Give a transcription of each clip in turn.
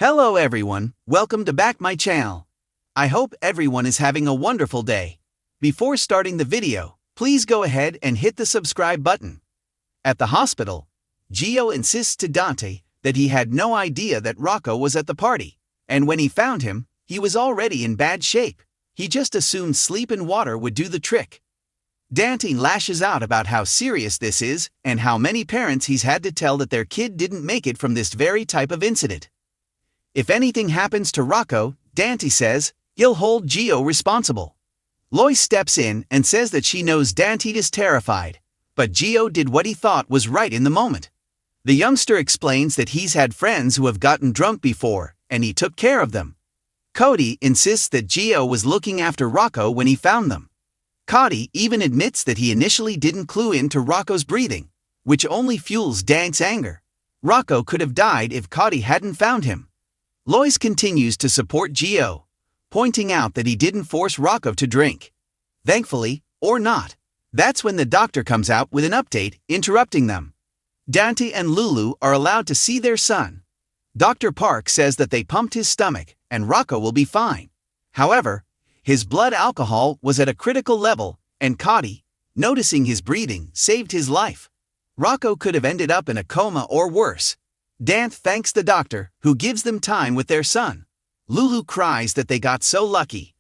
Hello everyone, welcome to back my channel. I hope everyone is having a wonderful day. Before starting the video, please go ahead and hit the subscribe button. At the hospital, Gio insists to Dante that he had no idea that Rocco was at the party, and when he found him, he was already in bad shape. He just assumed sleep and water would do the trick. Dante lashes out about how serious this is and how many parents he's had to tell that their kid didn't make it from this very type of incident. If anything happens to Rocco, Dante says, he'll hold Gio responsible. Lois steps in and says that she knows Dante is terrified, but Gio did what he thought was right in the moment. The youngster explains that he's had friends who have gotten drunk before, and he took care of them. Cody insists that Gio was looking after Rocco when he found them. Cody even admits that he initially didn't clue in to Rocco's breathing, which only fuels Dante's anger. Rocco could have died if Cody hadn't found him. Lois continues to support Gio, pointing out that he didn't force Rocco to drink. Thankfully, or not, that's when the doctor comes out with an update, interrupting them. Dante and Lulu are allowed to see their son. Dr. Park says that they pumped his stomach and Rocco will be fine. However, his blood alcohol was at a critical level, and Cody, noticing his breathing, saved his life. Rocco could have ended up in a coma or worse. Dante thanks the doctor, who gives them time with their son. Lulu cries that they got so lucky.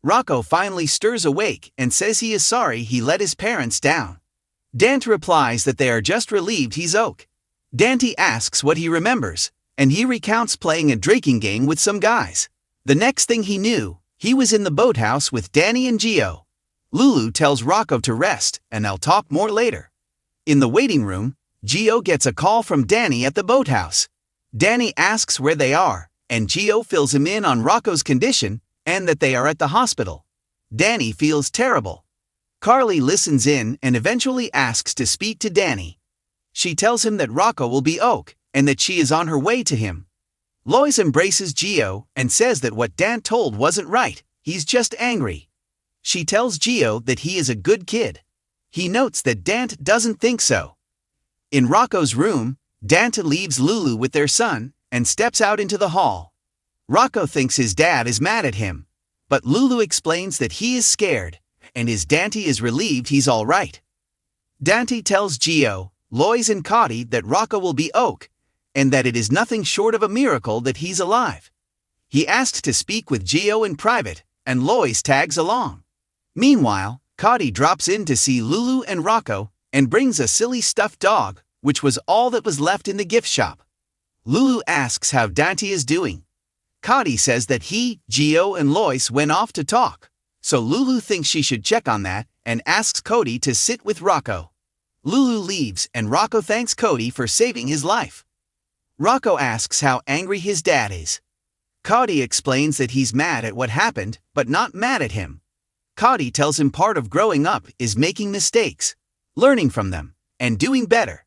Rocco finally stirs awake and says he is sorry he let his parents down. Dante replies that they are just relieved he's okay. Dante asks what he remembers, and he recounts playing a drinking game with some guys. The next thing he knew, he was in the boathouse with Danny and Gio. Lulu tells Rocco to rest, and they'll talk more later. In the waiting room, Gio gets a call from Danny at the boathouse. Danny asks where they are, and Gio fills him in on Rocco's condition and that they are at the hospital. Danny feels terrible. Carly listens in and eventually asks to speak to Danny. She tells him that Rocco will be okay and that she is on her way to him. Lois embraces Gio and says that what Dante told wasn't right, he's just angry. She tells Gio that he is a good kid. He notes that Dante doesn't think so. In Rocco's room, Dante leaves Lulu with their son and steps out into the hall. Rocco thinks his dad is mad at him, but Lulu explains that he is scared, and his Dante is relieved he's all right. Dante tells Gio, Lois and Cody that Rocco will be okay, and that it is nothing short of a miracle that he's alive. He asks to speak with Gio in private, and Lois tags along. Meanwhile, Cody drops in to see Lulu and Rocco and brings a silly stuffed dog, which was all that was left in the gift shop. Lulu asks how Dante is doing. Cody says that he, Gio, and Lois went off to talk, so Lulu thinks she should check on that and asks Cody to sit with Rocco. Lulu leaves and Rocco thanks Cody for saving his life. Rocco asks how angry his dad is. Cody explains that he's mad at what happened, but not mad at him. Cody tells him part of growing up is making mistakes, learning from them, and doing better.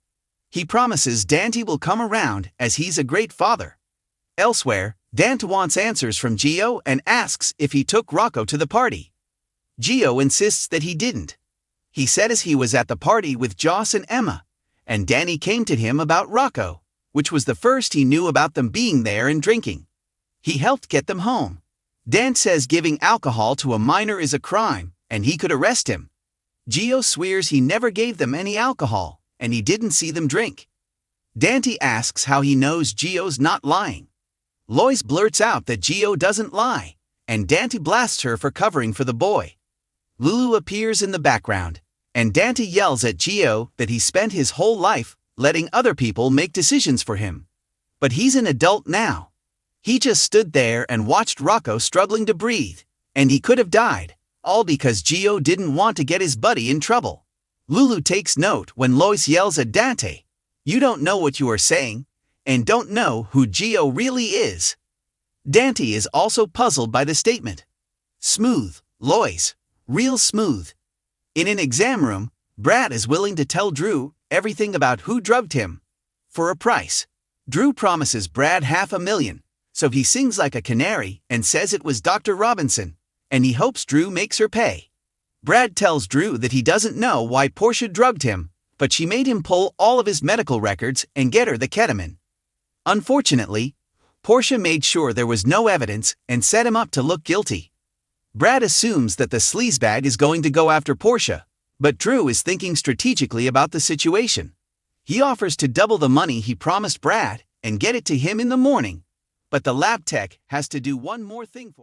He promises Dante will come around as he's a great father. Elsewhere, Dante wants answers from Gio and asks if he took Rocco to the party. Gio insists that he didn't. He said as he was at the party with Joss and Emma, and Danny came to him about Rocco, which was the first he knew about them being there and drinking. He helped get them home. Dante says giving alcohol to a minor is a crime, and he could arrest him. Gio swears he never gave them any alcohol, and he didn't see them drink. Dante asks how he knows Gio's not lying. Lois blurts out that Gio doesn't lie, and Dante blasts her for covering for the boy. Lulu appears in the background, and Dante yells at Gio that he spent his whole life letting other people make decisions for him. But he's an adult now. He just stood there and watched Rocco struggling to breathe, and he could have died, all because Gio didn't want to get his buddy in trouble. Lulu takes note when Lois yells at Dante, "You don't know what you are saying, and don't know who Gio really is." Dante is also puzzled by the statement. Smooth, Lois, real smooth. In an exam room, Brad is willing to tell Drew everything about who drugged him. For a price. Drew promises Brad $500,000, so he sings like a canary and says it was Dr. Robinson, and he hopes Drew makes her pay. Brad tells Drew that he doesn't know why Portia drugged him, but she made him pull all of his medical records and get her the ketamine. Unfortunately, Portia made sure there was no evidence and set him up to look guilty. Brad assumes that the sleazebag is going to go after Portia, but Drew is thinking strategically about the situation. He offers to double the money he promised Brad and get it to him in the morning. But the lab tech has to do one more thing for him.